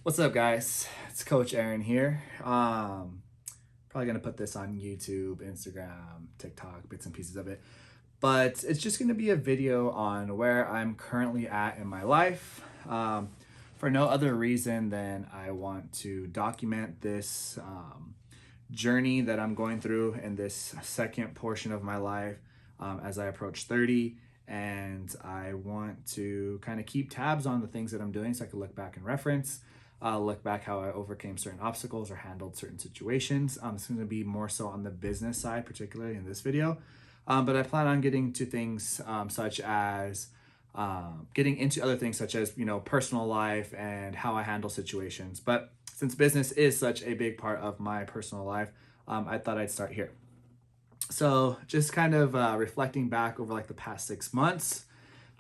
What's up, guys? It's Coach Aaron here. Probably gonna put this on YouTube, Instagram, TikTok, bits and pieces of it. But it's just gonna be a video on where I'm currently at in my life. For no other reason than I want to document this journey that I'm going through in this second portion of my life as I approach 30. And I want to kind of keep tabs on the things that I'm doing so I can look back and reference, look back how I overcame certain obstacles or handled certain situations. It's going to be more so on the business side, particularly in this video. But I plan on getting to things such as getting into other things such as, personal life and how I handle situations. But since business is such a big part of my personal life, I thought I'd start here. So just kind of reflecting back over like the past 6 months,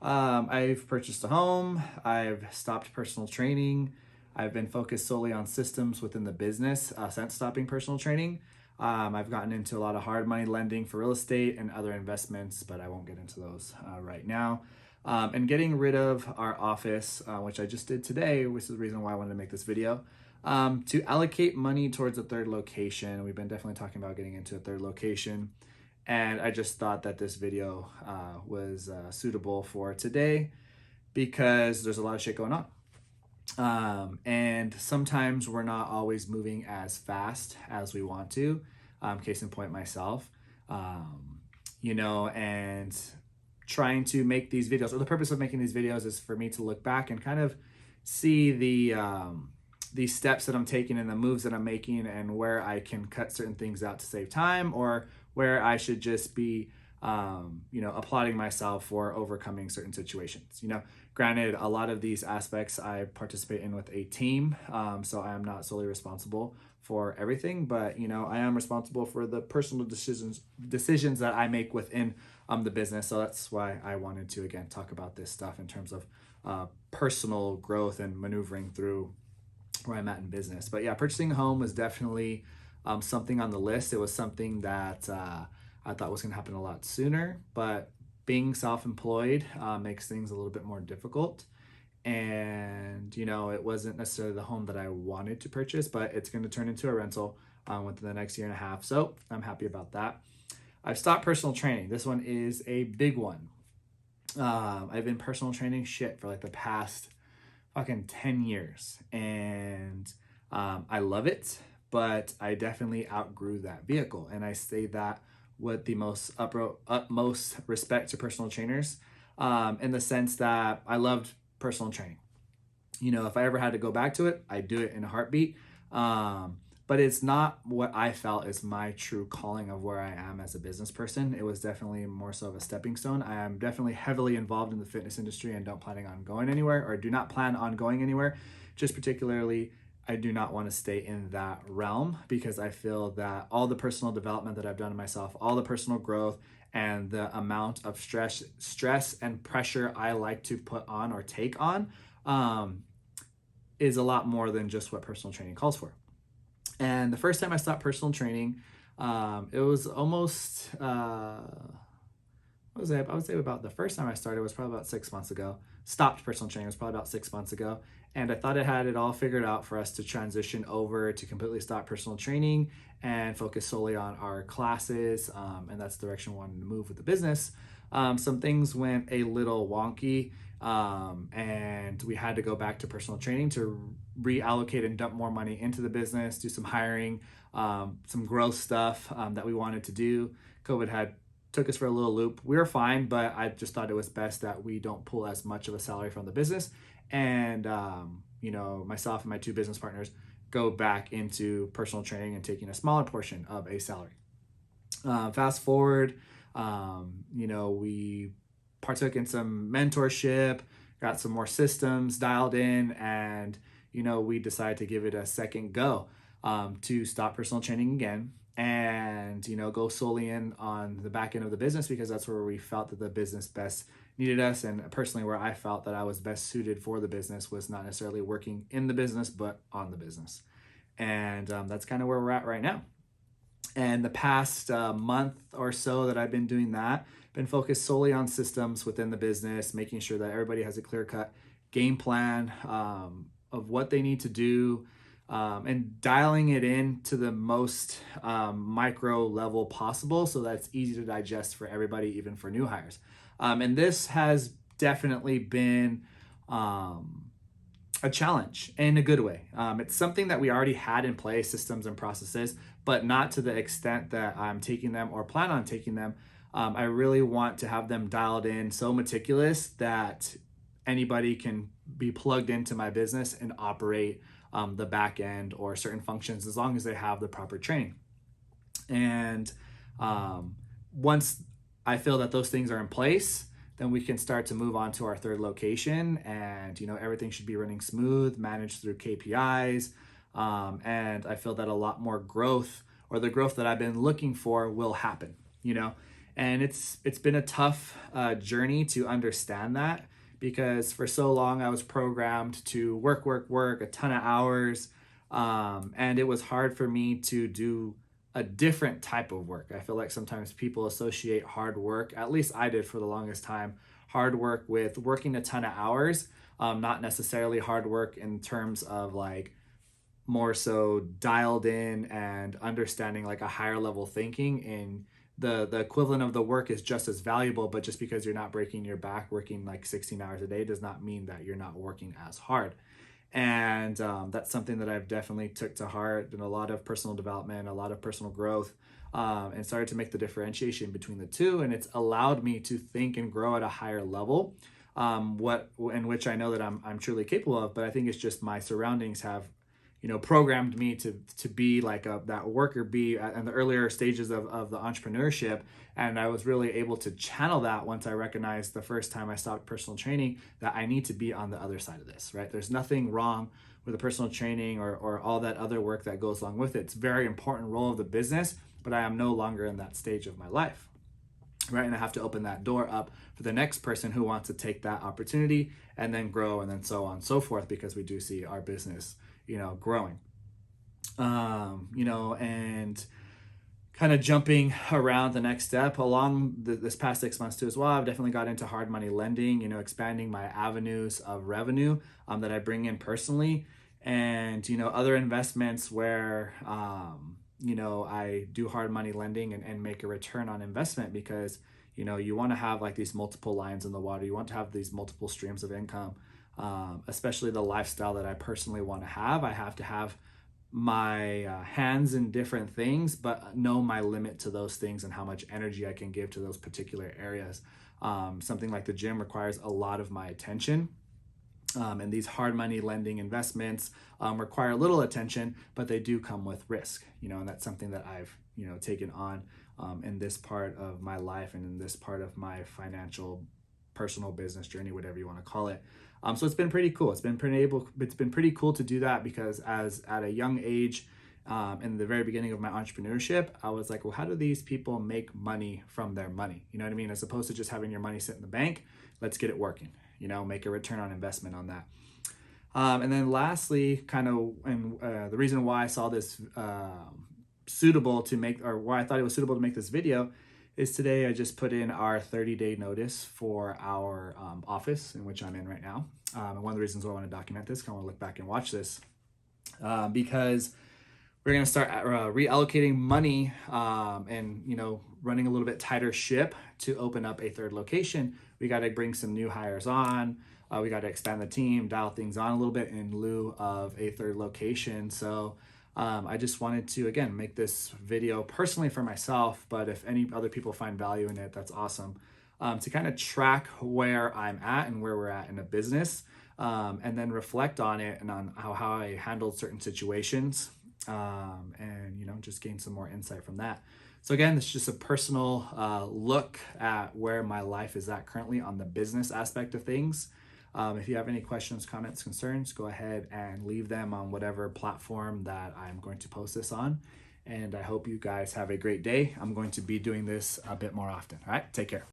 I've purchased a home. I've stopped personal training. I've been focused solely on systems within the business since stopping personal training. I've gotten into a lot of hard money lending for real estate and other investments, but I won't get into those right now. And getting rid of our office, which I just did today, which is the reason why I wanted to make this video, to allocate money towards a third location. We've been definitely talking about getting into a third location. And I just thought that this video was suitable for today because there's a lot of shit going on. And sometimes we're not always moving as fast as we want to. Case in point, myself, and trying to make these videos, or the purpose of making these videos is for me to look back and kind of see the steps that I'm taking and the moves that I'm making and where I can cut certain things out to save time, or where I should just be applauding myself for overcoming certain situations. Granted, a lot of these aspects I participate in with a team, so I am not solely responsible for everything, but I am responsible for the personal decisions that I make within the business. So that's why I wanted to again talk about this stuff in terms of personal growth and maneuvering through where I'm at in business. But yeah, purchasing a home was definitely something on the list. It was something that I thought was going to happen a lot sooner, but being self-employed makes things a little bit more difficult. And it wasn't necessarily the home that I wanted to purchase, but it's going to turn into a rental within the next year and a half. So I'm happy about that. I've stopped personal training. This one is a big one. I've been personal training shit for like the past fucking 10 years, and I love it, but I definitely outgrew that vehicle. And I say that with the most utmost respect to personal trainers, in the sense that I loved personal training. If I ever had to go back to it, I'd do it in a heartbeat. But it's not what I felt is my true calling of where I am as a business person. It was definitely more so of a stepping stone. I am definitely heavily involved in the fitness industry and don't planning on going anywhere, or do not plan on going anywhere. Just particularly, I do not want to stay in that realm because I feel that all the personal development that I've done in myself, all the personal growth, and the amount of stress and pressure I like to put on or take on is a lot more than just what personal training calls for. And the first time I stopped personal training, it was almost, what was it? I would say about the first time I started was probably about 6 months ago. Stopped personal training was probably about 6 months ago. And I thought I had it all figured out for us to transition over to completely stop personal training and focus solely on our classes. And that's the direction we wanted to move with the business. Some things went a little wonky, and we had to go back to personal training to reallocate and dump more money into the business, do some hiring, some growth stuff that we wanted to do. COVID had took us for a little loop. We were fine, but I just thought it was best that we don't pull as much of a salary from the business. And, myself and my two business partners go back into personal training and taking a smaller portion of a salary. Fast forward, we partook in some mentorship, got some more systems dialed in, and, we decided to give it a second go to stop personal training again and go solely in on the back end of the business because that's where we felt that the business best needed us, and personally where I felt that I was best suited for the business was not necessarily working in the business but on the business. And that's kind of where we're at right now. And the past month or so that I've been doing that, been focused solely on systems within the business, making sure that everybody has a clear cut game plan what they need to do, and dialing it in to the most micro level possible so that it's easy to digest for everybody, even for new hires. And this has definitely been a challenge in a good way. It's something that we already had in place, systems and processes, but not to the extent that I'm taking them or plan on taking them. I really want to have them dialed in so meticulous that anybody can be plugged into my business and operate the back end or certain functions as long as they have the proper training. And once I feel that those things are in place, then we can start to move on to our third location, and everything should be running smooth, managed through KPIs, and I feel that a lot more growth, or the growth that I've been looking for, will happen. And it's been a tough journey to understand that, because for so long I was programmed to work a ton of hours, and it was hard for me to do a different type of work. I feel like sometimes people associate hard work, at least I did for the longest time, hard work with working a ton of hours, not necessarily hard work in terms of like more so dialed in and understanding like a higher level thinking. And the equivalent of the work is just as valuable, but just because you're not breaking your back working like 16 hours a day does not mean that you're not working as hard. And that's something that I've definitely took to heart in a lot of personal development, a lot of personal growth, and started to make the differentiation between the two. And it's allowed me to think and grow at a higher level, in which I know that I'm truly capable of. But I think it's just my surroundings have programmed me to be like that worker bee in the earlier stages of the entrepreneurship. And I was really able to channel that once I recognized the first time I stopped personal training that I need to be on the other side of this, right? There's nothing wrong with the personal training or all that other work that goes along with it. It's a very important role of the business, but I am no longer in that stage of my life, right? And I have to open that door up for the next person who wants to take that opportunity and then grow, and then so on and so forth, because we do see our business growing. And kind of jumping around the next step along this past 6 months too as well, I've definitely got into hard money lending, expanding my avenues of revenue that I bring in personally, and other investments where I do hard money lending and make a return on investment, because you want to have like these multiple lines in the water. You want to have these multiple streams of income, especially the lifestyle that I personally want to have. I have to have my hands in different things, but know my limit to those things and how much energy I can give to those particular areas. Something like the gym requires a lot of my attention. And these hard money lending investments require little attention, but they do come with risk, and that's something that I've, taken on in this part of my life and in this part of my financial personal business journey, whatever you want to call it. So it's been pretty cool. It's been pretty cool to do that, because at a young age, in the very beginning of my entrepreneurship, I was like, well, how do these people make money from their money? You know what I mean? As opposed to just having your money sit in the bank, let's get it working, make a return on investment on that. And then lastly, the reason why I saw this suitable to make, or why I thought it was suitable to make this video, is today I just put in our 30-day notice for our office in which I'm in right now. And one of the reasons why I want to document this, I want to look back and watch this, because we're going to start reallocating money and running a little bit tighter ship to open up a third location. We got to bring some new hires on. We got to expand the team, dial things on a little bit in lieu of a third location. So I just wanted to, again, make this video personally for myself, but if any other people find value in it, that's awesome, to kind of track where I'm at and where we're at in a business, and then reflect on it and on how I handled certain situations, and just gain some more insight from that. So again, it's just a personal look at where my life is at currently on the business aspect of things. If you have any questions, comments, concerns, go ahead and leave them on whatever platform that I'm going to post this on. And I hope you guys have a great day. I'm going to be doing this a bit more often. All right, take care.